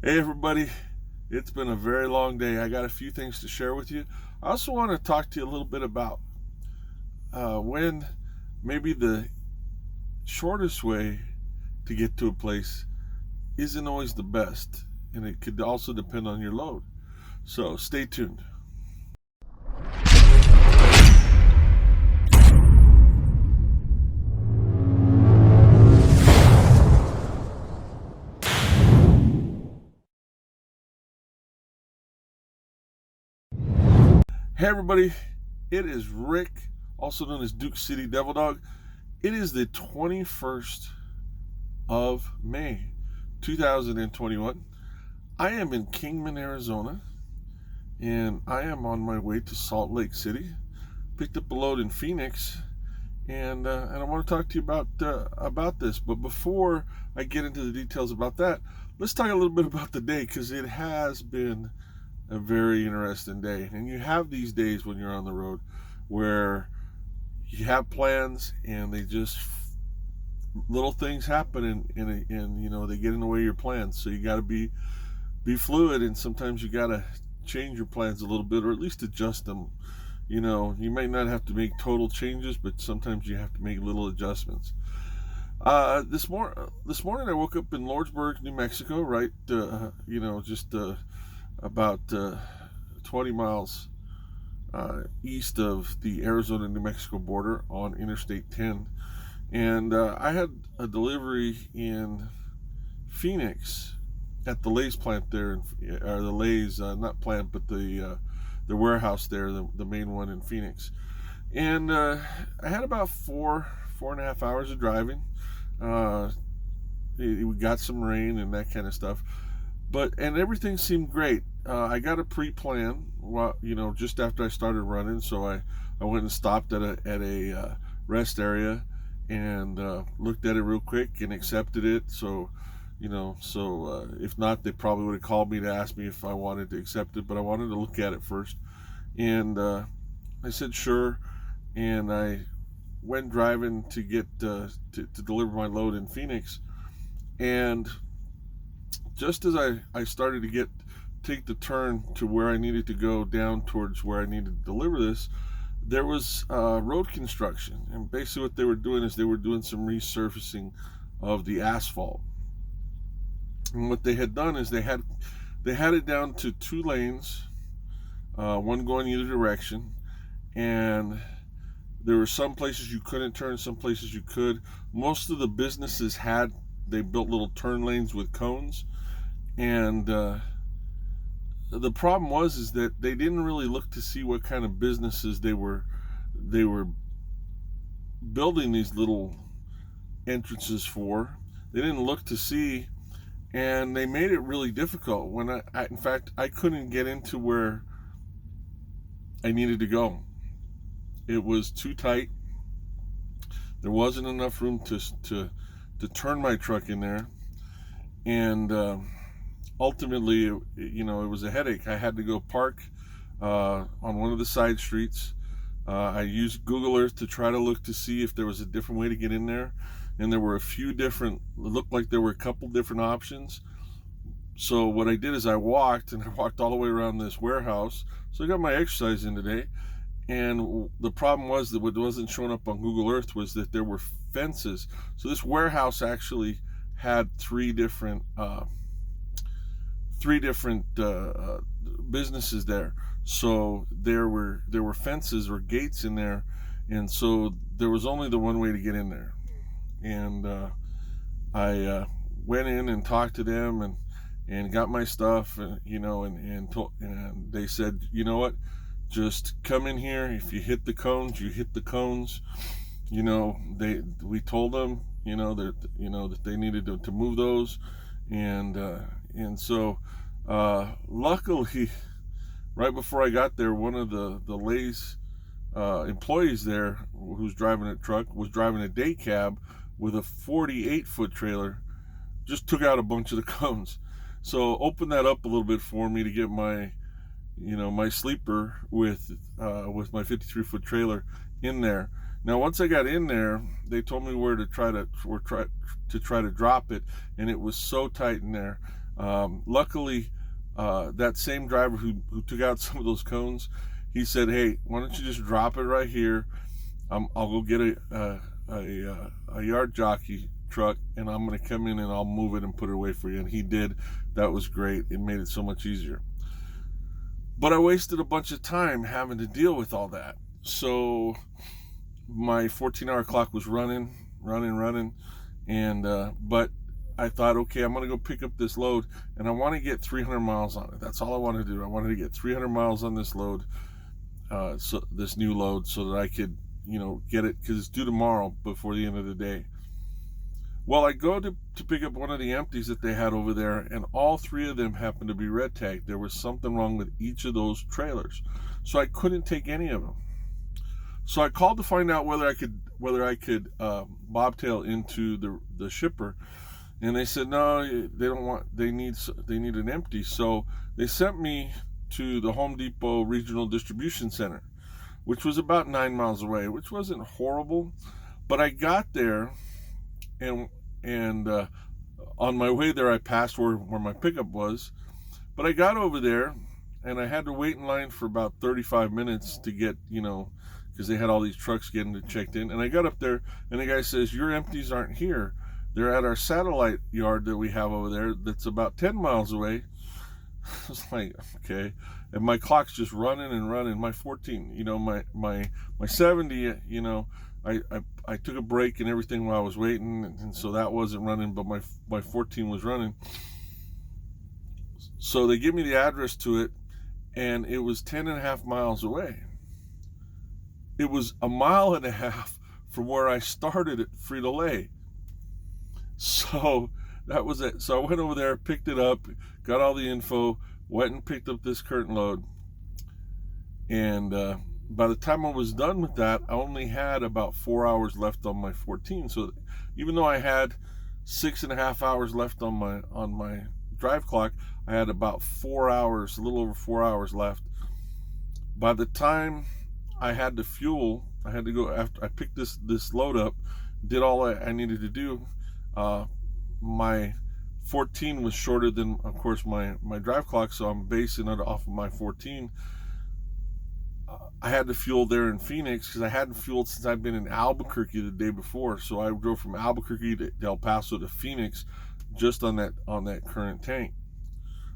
Hey everybody, it's been a very long day. I got a few things to share with you. I also want to talk to you a little bit about when maybe the shortest way to get to a place isn't always the best, and it could also depend on your load. So stay tuned. Hey everybody, it is Rick, also known as Duke City Devil Dog. It is the 21st of May, 2021. I am in Kingman, Arizona, and I am on my way to Salt Lake City. Picked up a load in Phoenix, and I want to talk to you about this. But before I get into the details about that, let's talk a little bit about the day, because it has been a very interesting day. And you have these days when you're on the road where you have plans and they just little things happen, and you know, they get in the way of your plans. So you got to be fluid, and sometimes you got to change your plans a little bit, or at least adjust them. You know, you might not have to make total changes, but sometimes you have to make little adjustments. This morning I woke up in Lordsburg, New Mexico, right? Just about 20 miles east of the Arizona-New Mexico border on Interstate 10, and I had a delivery in Phoenix at the Lay's plant there, or the Lay's not plant, but the warehouse there, the main one in Phoenix. And I had about four and a half hours of driving. We got some rain and that kind of stuff, and everything seemed great. I got a pre-plan, just after I started running, so I went and stopped at a rest area and looked at it real quick and accepted it. So if not, they probably would have called me to ask me if I wanted to accept it, but I wanted to look at it first. And I said sure, and I went driving to get to deliver my load in Phoenix. And just as I started to take the turn to where I needed to go down towards where I needed to deliver this, there was road construction. And basically what they were doing is they were doing some resurfacing of the asphalt. And what they had done is they had it down to 2 lanes, one going either direction, and there were some places you couldn't turn, some places you could. Most of the businesses they built little turn lanes with cones, and the problem was that they didn't really look to see what kind of businesses they were building these little entrances for. They didn't look to see, and they made it really difficult. When in fact, I couldn't get into where I needed to go. It was too tight. There wasn't enough room to turn my truck in there, and ultimately, it was a headache. I had to go park on one of the side streets. I used Google Earth to try to look to see if there was a different way to get in there, and there were a few different. It looked like there were a couple different options. So what I did is I walked all the way around this warehouse. So I got my exercise in today. And the problem was that what wasn't showing up on Google Earth was that there were fences. So this warehouse actually had three different businesses there. So there were fences or gates in there, and so there was only the one way to get in there. And I went in and talked to them and got my stuff, and they said, you know what, just come in here. If you hit the cones, you hit the cones. We told them that they needed to move those, and so luckily, right before I got there, one of the Lay's employees there, who's driving a truck, was driving a day cab with a 48-foot trailer, just took out a bunch of the cones. So opened that up a little bit for me to get my sleeper with my 53-foot trailer in there. Now, once I got in there, they told me where to try to drop it, and it was so tight in there. Luckily, that same driver who took out some of those cones, he said, "Hey, why don't you just drop it right here? I'll go get a yard jockey truck, and I'm going to come in and I'll move it and put it away for you." And he did. That was great. It made it so much easier. But I wasted a bunch of time having to deal with all that. So my 14-hour clock was running, and but I thought, okay, I'm going to go pick up this load, and I want to get 300 miles on it. That's all I want to do. I wanted to get 300 miles on this load, so this new load, so that I could, get it, because it's due tomorrow before the end of the day. Well, I go to pick up one of the empties that they had over there, and all three of them happened to be red tagged. There was something wrong with each of those trailers, so I couldn't take any of them. So I called to find out whether I could bobtail into the shipper, and they said no, they don't want. They need an empty. So they sent me to the Home Depot Regional Distribution Center, which was about 9 miles away, which wasn't horrible, but I got there. And on my way there, I passed where my pickup was, but I got over there, and I had to wait in line for about 35 minutes to get, because they had all these trucks getting checked in. And I got up there, and the guy says, "Your empties aren't here. They're at our satellite yard that we have over there that's about 10 miles away." I was like, okay. And my clock's just running and running. My 14, my 70, I took a break and everything while I was waiting, and so that wasn't running, but my 14 was running. So they give me the address to it, and it was 10.5 miles away. It was 1.5 miles from where I started at Frito-Lay. So that was it. So I went over there, picked it up, got all the info, went and picked up this curtain load, and by the time I was done with that, I only had about 4 hours left on my 14. So even though I had 6.5 hours left on my drive clock, I had about 4 hours, a little over 4 hours left. By the time I had to fuel, I had to go after I picked this load up, did all I needed to do. My 14 was shorter than, of course, my drive clock, so I'm basing it off of my 14. I had to fuel there in Phoenix because I hadn't fueled since I'd been in Albuquerque the day before. So I drove from Albuquerque to El Paso to Phoenix just on that current tank,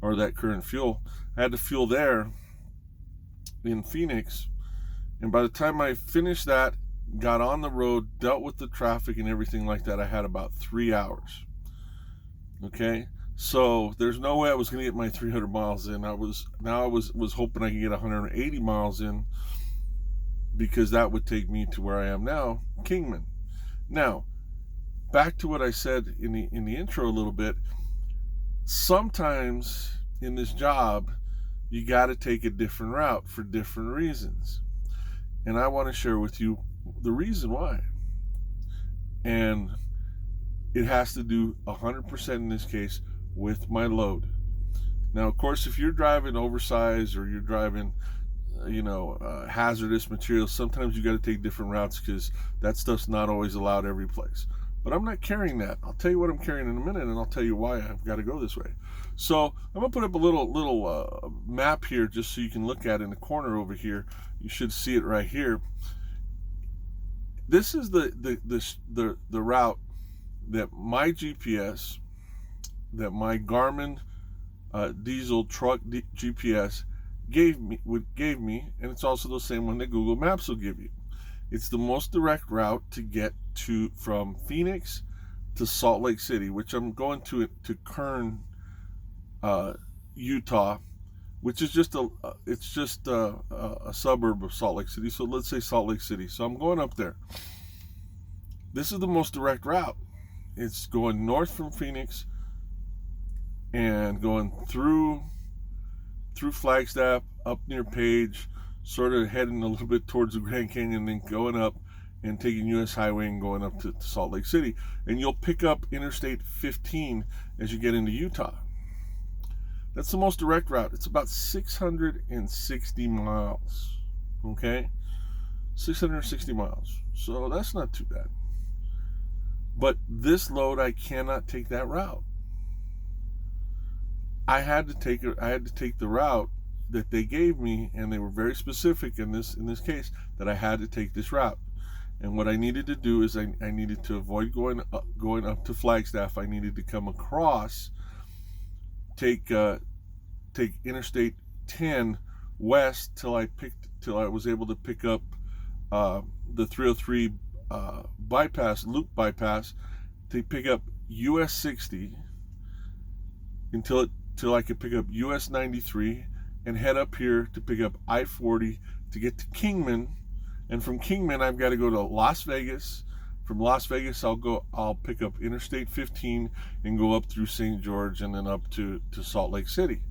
or that current fuel. I had to fuel there in Phoenix, and by the time I finished that, got on the road, dealt with the traffic and everything like that, I had about 3 hours. Okay, so there's no way I was going to get my 300 miles in. I was hoping I could get 180 miles in, because that would take me to where I am now, Kingman. Now, back to what I said in the intro a little bit. Sometimes in this job, you got to take a different route for different reasons, and I want to share with you the reason why. And it has to do 100% in this case with my load. Now, of course, if you're driving oversized or you're driving, hazardous materials, sometimes you got to take different routes because that stuff's not always allowed every place. But I'm not carrying that. I'll tell you what I'm carrying in a minute, and I'll tell you why I've got to go this way. So I'm gonna put up a little map here just so you can look at it in the corner over here. You should see it right here. This is the route that my GPS, that my Garmin diesel truck GPS gave me, and it's also the same one that Google Maps will give you. It's the most direct route to get from Phoenix to Salt Lake City, which I'm going to Kern, Utah, which is just a suburb of Salt Lake City. So let's say Salt Lake City. So I'm going up there. This is the most direct route. It's going north from Phoenix and going through Flagstaff, up near Page, sort of heading a little bit towards the Grand Canyon, then going up and taking US Highway and going up to Salt Lake City. And you'll pick up Interstate 15 as you get into Utah. That's the most direct route. It's about 660 miles. Okay? 660 miles. So that's not too bad. But this load, I cannot take that route. I had to take the route that they gave me, and they were very specific in this case that I had to take this route. And what I needed to do is I needed to avoid going up to Flagstaff. I needed to come across, take Interstate 10 west till I was able to pick up the 303 loop bypass, to pick up US 60 until I could pick up US 93 and head up here to pick up I-40 to get to Kingman. And from Kingman, I've got to go to Las Vegas. From Las Vegas, I'll pick up Interstate 15 and go up through St. George and then up to Salt Lake City.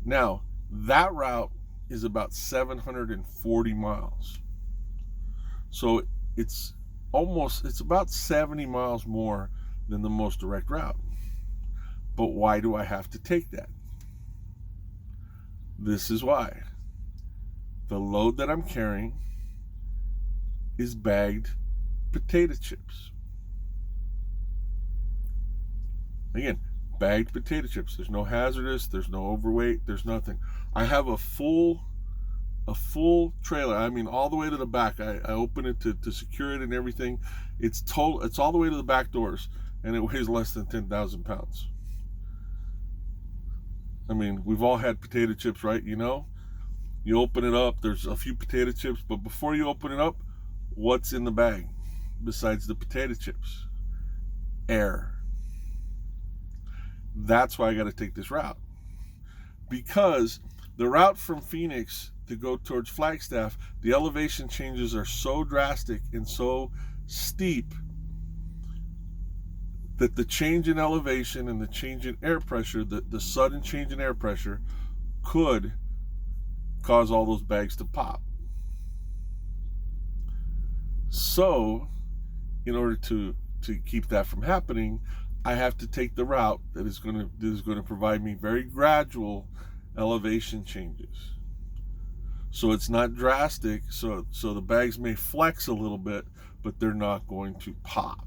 Now, that route is about 740 miles. So it's about 70 miles more than the most direct route. But why do I have to take that? This is why. The load that I'm carrying is bagged potato chips. Again, bagged potato chips. There's no hazardous, there's no overweight, there's nothing. I have a full trailer. I mean, all the way to the back. I open it to secure it and everything. It's all the way to the back doors, and it weighs less than 10,000 pounds. I mean, we've all had potato chips, right? You know, you open it up, there's a few potato chips, but before you open it up, what's in the bag besides the potato chips? Air. That's why I got to take this route, because the route from Phoenix to go towards Flagstaff, the elevation changes are so drastic and so steep that the change in elevation and the change in air pressure, the sudden change in air pressure, could cause all those bags to pop. So, in order to keep that from happening, I have to take the route that is going to provide me very gradual elevation changes. So it's not drastic. So the bags may flex a little bit, but they're not going to pop.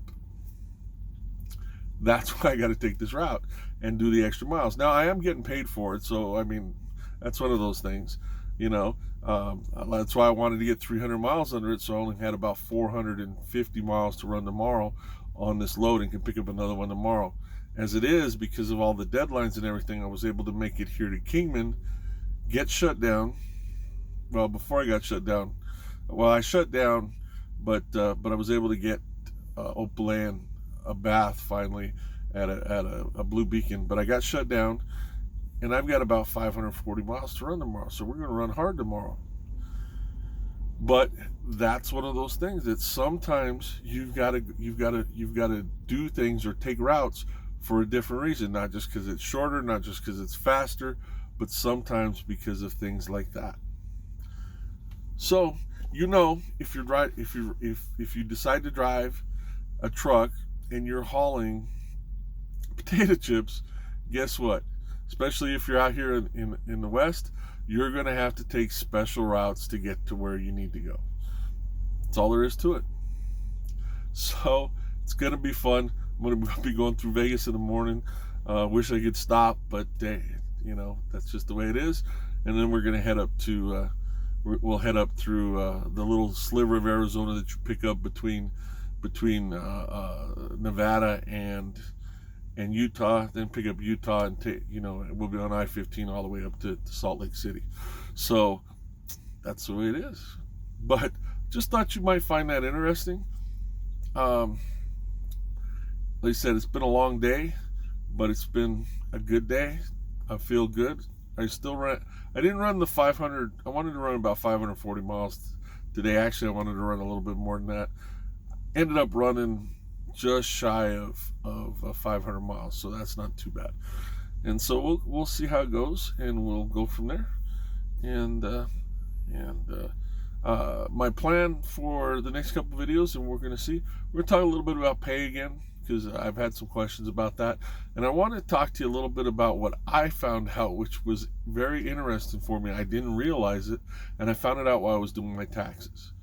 That's why I got to take this route and do the extra miles. Now, I am getting paid for it, so I mean, that's one of those things, you know. That's why I wanted to get 300 miles under it, so I only had about 450 miles to run tomorrow on this load and can pick up another one tomorrow. As it is, because of all the deadlines and everything, I was able to make it here to Kingman, get shut down. Well, before I got shut down, I shut down, but I was able to get Opalan a bath finally at a Blue Beacon, but I got shut down, and I've got about 540 miles to run tomorrow, so we're going to run hard tomorrow. But that's one of those things that sometimes you've got to do things or take routes for a different reason, not just because it's shorter, not just because it's faster, but sometimes because of things like that. So, you know, if you decide to drive a truck and you're hauling potato chips, guess what? Especially if you're out here in the West, you're going to have to take special routes to get to where you need to go. That's all there is to it. So it's going to be fun. I'm going to be going through Vegas in the morning. Wish I could stop, but you know, that's just the way it is. And then we're going to head up to we'll head up through the little sliver of Arizona that you pick up between Nevada and Utah, then pick up Utah and we'll be on I-15 all the way up to Salt Lake City. So that's the way it is. But just thought you might find that interesting. Like I said, it's been a long day, but it's been a good day. I feel good. I didn't run the 500. I wanted to run about 540 miles today. Actually, I wanted to run a little bit more than that. Ended up running just shy of 500 miles, so that's not too bad. And so we'll see how it goes, and we'll go from there. And my plan for the next couple of videos, and we're going to talk a little bit about pay again, because I've had some questions about that, and I want to talk to you a little bit about what I found out, which was very interesting for me. I didn't realize it, and I found it out while I was doing my taxes.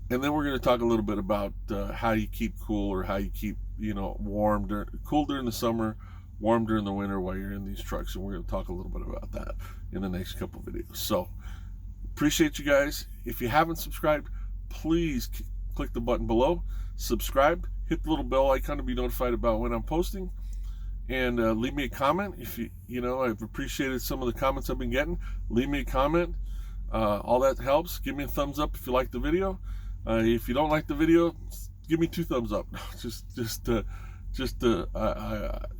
And then we're going to talk a little bit about how you keep cool, or how you keep warm, cool during the summer, warm during the winter while you're in these trucks, and we're going to talk a little bit about that in the next couple videos. So appreciate you guys. If you haven't subscribed, please click the button below, subscribe, hit the little bell icon to be notified about when I'm posting, and leave me a comment. If you know, I've appreciated some of the comments I've been getting. Leave me a comment. All that helps. Give me a thumbs up if you like the video. If you don't like the video, give me 2 thumbs up.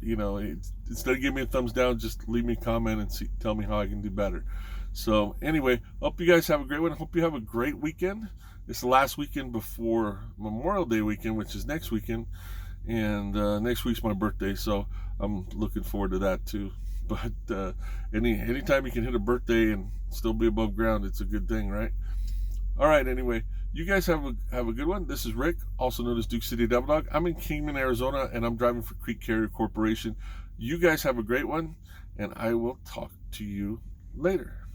You know, instead of giving me a thumbs down, just leave me a comment and tell me how I can do better. So anyway, hope you guys have a great one. Hope you have a great weekend. It's the last weekend before Memorial Day weekend, which is next weekend, and next week's my birthday, so I'm looking forward to that too. But anytime you can hit a birthday and still be above ground, it's a good thing, right? All right, anyway, you guys have a good one. This is Rick, also known as Duke City Devil Dog. I'm in Kingman, Arizona, and I'm driving for Crete Carrier Corporation. You guys have a great one, and I will talk to you later.